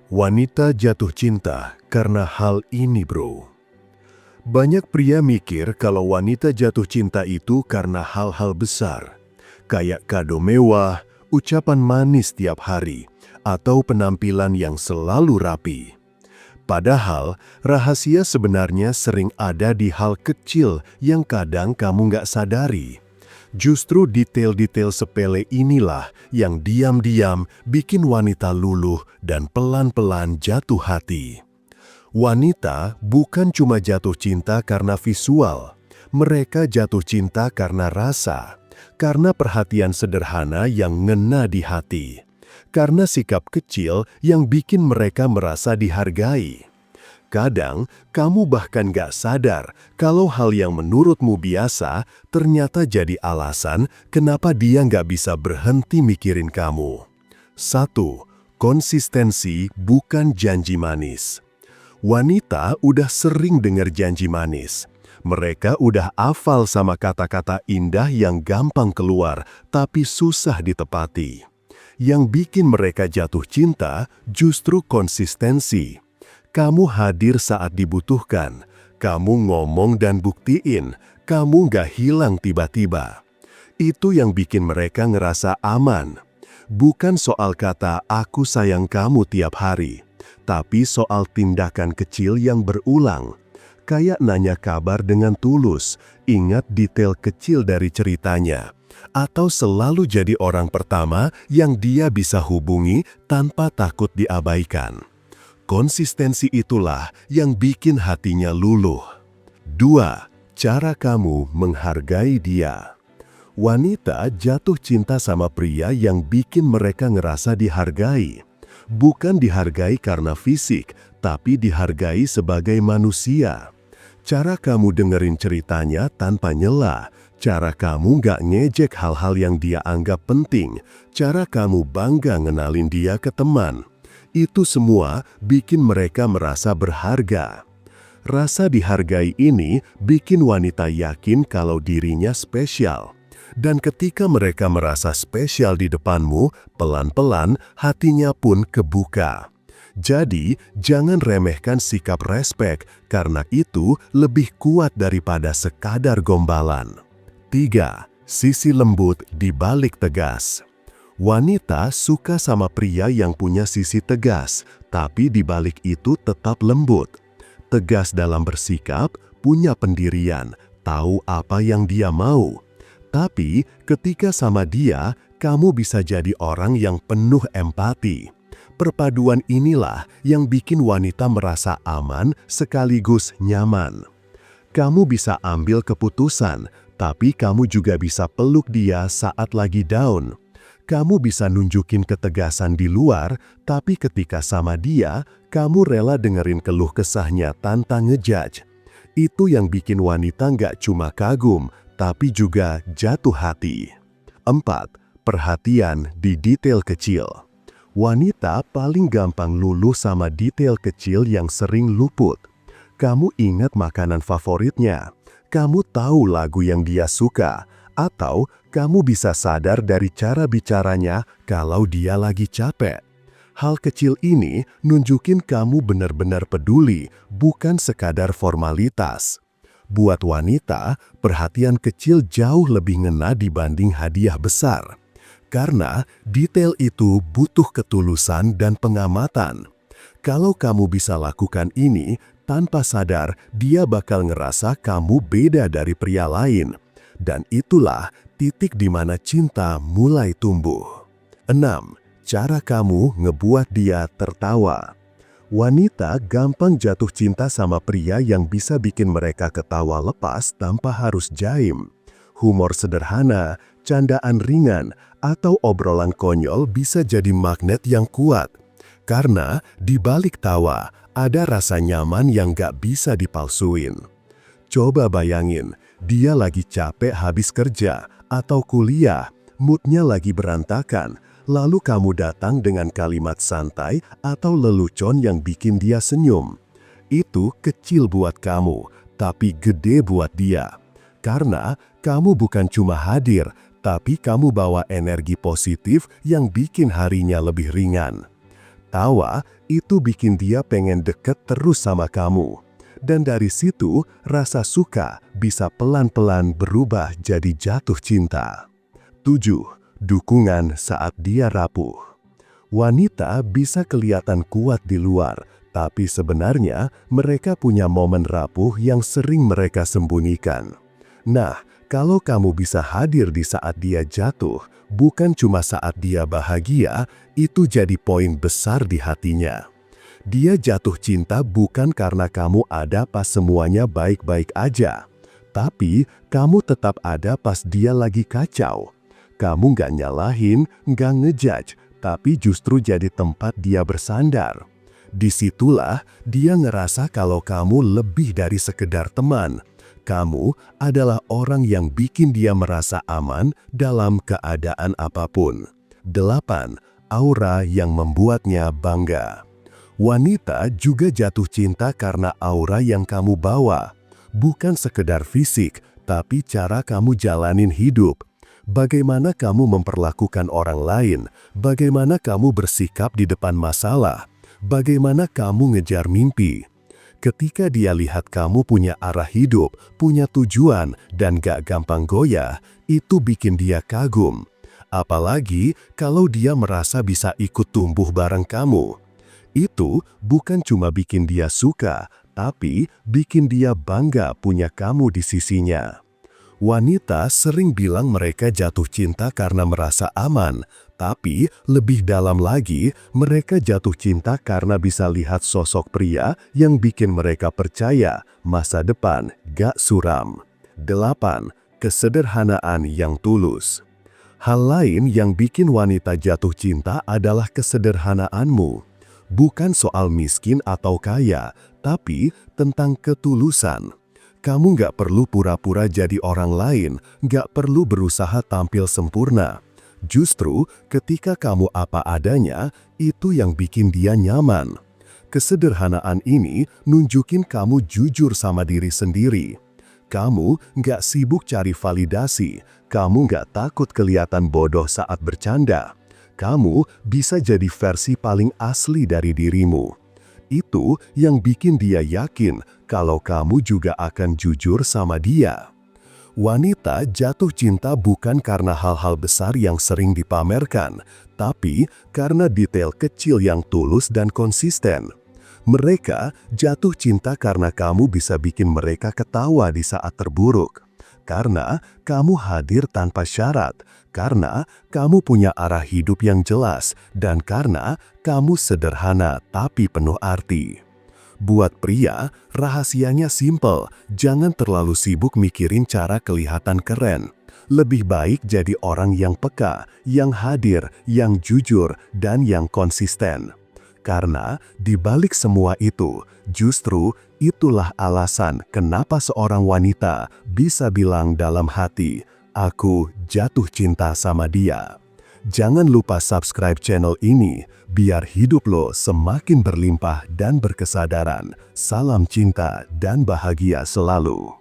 Wanita jatuh cinta karena hal ini, bro. Banyak pria mikir kalau wanita jatuh cinta itu karena hal-hal besar, kayak kado mewah, ucapan manis tiap hari, atau penampilan yang selalu rapi. Padahal, rahasia sebenarnya sering ada di hal kecil yang kadang kamu nggak sadari. Justru detail-detail sepele inilah yang diam-diam bikin wanita luluh dan pelan-pelan jatuh hati. Wanita bukan cuma jatuh cinta karena visual, mereka jatuh cinta karena rasa, karena perhatian sederhana yang ngena di hati, karena sikap kecil yang bikin mereka merasa dihargai. Kadang, kamu bahkan gak sadar kalau hal yang menurutmu biasa ternyata jadi alasan kenapa dia gak bisa berhenti mikirin kamu. 1. Konsistensi bukan janji manis. Wanita udah sering dengar janji manis. Mereka udah hafal sama kata-kata indah yang gampang keluar tapi susah ditepati. Yang bikin mereka jatuh cinta justru konsistensi. Kamu hadir saat dibutuhkan, kamu ngomong dan buktiin, kamu gak hilang tiba-tiba. Itu yang bikin mereka ngerasa aman. Bukan soal kata "aku sayang kamu" tiap hari, tapi soal tindakan kecil yang berulang. Kayak nanya kabar dengan tulus, ingat detail kecil dari ceritanya, atau selalu jadi orang pertama yang dia bisa hubungi tanpa takut diabaikan. Konsistensi itulah yang bikin hatinya luluh. 2. Cara kamu menghargai dia. Wanita jatuh cinta sama pria yang bikin mereka ngerasa dihargai. Bukan dihargai karena fisik, tapi dihargai sebagai manusia. Cara kamu dengerin ceritanya tanpa nyela, cara kamu gak ngejek hal-hal yang dia anggap penting, cara kamu bangga ngenalin dia ke teman. Itu semua bikin mereka merasa berharga. Rasa dihargai ini bikin wanita yakin kalau dirinya spesial. Dan ketika mereka merasa spesial di depanmu, pelan-pelan hatinya pun kebuka. Jadi, jangan remehkan sikap respek, karena itu lebih kuat daripada sekadar gombalan. 3. Sisi lembut di balik tegas. Wanita suka sama pria yang punya sisi tegas, tapi di balik itu tetap lembut. Tegas dalam bersikap, punya pendirian, tahu apa yang dia mau. Tapi ketika sama dia, kamu bisa jadi orang yang penuh empati. Perpaduan inilah yang bikin wanita merasa aman sekaligus nyaman. Kamu bisa ambil keputusan, tapi kamu juga bisa peluk dia saat lagi down. Kamu bisa nunjukin ketegasan di luar, tapi ketika sama dia, kamu rela dengerin keluh kesahnya tanpa ngejudge. Itu yang bikin wanita nggak cuma kagum, tapi juga jatuh hati. 4. Perhatian di detail kecil. Wanita paling gampang luluh sama detail kecil yang sering luput. Kamu ingat makanan favoritnya, kamu tahu lagu yang dia suka, atau kamu bisa sadar dari cara bicaranya kalau dia lagi capek. Hal kecil ini nunjukin kamu benar-benar peduli, bukan sekadar formalitas. Buat wanita, perhatian kecil jauh lebih ngena dibanding hadiah besar. Karena detail itu butuh ketulusan dan pengamatan. Kalau kamu bisa lakukan ini, tanpa sadar dia bakal ngerasa kamu beda dari pria lain. Dan itulah titik di mana cinta mulai tumbuh. 6. Cara kamu ngebuat dia tertawa. Wanita gampang jatuh cinta sama pria yang bisa bikin mereka ketawa lepas tanpa harus jaim. Humor sederhana, candaan ringan, atau obrolan konyol bisa jadi magnet yang kuat. Karena di balik tawa ada rasa nyaman yang gak bisa dipalsuin. Coba bayangin, dia lagi capek habis kerja atau kuliah, moodnya lagi berantakan, lalu kamu datang dengan kalimat santai atau lelucon yang bikin dia senyum. Itu kecil buat kamu, tapi gede buat dia. Karena kamu bukan cuma hadir, tapi kamu bawa energi positif yang bikin harinya lebih ringan. Tawa itu bikin dia pengen deket terus sama kamu. Dan dari situ, rasa suka bisa pelan-pelan berubah jadi jatuh cinta. 7. Dukungan saat dia rapuh. Wanita bisa kelihatan kuat di luar, tapi sebenarnya mereka punya momen rapuh yang sering mereka sembunyikan. Nah, kalau kamu bisa hadir di saat dia jatuh, bukan cuma saat dia bahagia, itu jadi poin besar di hatinya. Dia jatuh cinta bukan karena kamu ada pas semuanya baik-baik aja, tapi kamu tetap ada pas dia lagi kacau. Kamu nggak nyalahin, nggak ngejudge, tapi justru jadi tempat dia bersandar. Disitulah dia ngerasa kalau kamu lebih dari sekedar teman. Kamu adalah orang yang bikin dia merasa aman dalam keadaan apapun. 8. Aura yang membuatnya bangga. Wanita juga jatuh cinta karena aura yang kamu bawa. Bukan sekedar fisik, tapi cara kamu jalanin hidup. Bagaimana kamu memperlakukan orang lain, bagaimana kamu bersikap di depan masalah, bagaimana kamu ngejar mimpi. Ketika dia lihat kamu punya arah hidup, punya tujuan, dan gak gampang goyah, itu bikin dia kagum. Apalagi kalau dia merasa bisa ikut tumbuh bareng kamu. Itu bukan cuma bikin dia suka, tapi bikin dia bangga punya kamu di sisinya. Wanita sering bilang mereka jatuh cinta karena merasa aman, tapi lebih dalam lagi, mereka jatuh cinta karena bisa lihat sosok pria yang bikin mereka percaya masa depan gak suram. 8. Kesederhanaan yang tulus. Hal lain yang bikin wanita jatuh cinta adalah kesederhanaanmu. Bukan soal miskin atau kaya, tapi tentang ketulusan. Kamu nggak perlu pura-pura jadi orang lain, nggak perlu berusaha tampil sempurna. Justru ketika kamu apa adanya, itu yang bikin dia nyaman. Kesederhanaan ini nunjukin kamu jujur sama diri sendiri. Kamu nggak sibuk cari validasi, kamu nggak takut kelihatan bodoh saat bercanda. Kamu bisa jadi versi paling asli dari dirimu. Itu yang bikin dia yakin kalau kamu juga akan jujur sama dia. Wanita jatuh cinta bukan karena hal-hal besar yang sering dipamerkan, tapi karena detail kecil yang tulus dan konsisten. Mereka jatuh cinta karena kamu bisa bikin mereka ketawa di saat terburuk. Karena kamu hadir tanpa syarat, karena kamu punya arah hidup yang jelas, dan karena kamu sederhana tapi penuh arti. Buat pria, rahasianya simple, jangan terlalu sibuk mikirin cara kelihatan keren. Lebih baik jadi orang yang peka, yang hadir, yang jujur, dan yang konsisten. Karena di balik semua itu, justru itulah alasan kenapa seorang wanita bisa bilang dalam hati, "Aku jatuh cinta sama dia." Jangan lupa subscribe channel ini, biar hidup lo semakin berlimpah dan berkesadaran. Salam cinta dan bahagia selalu.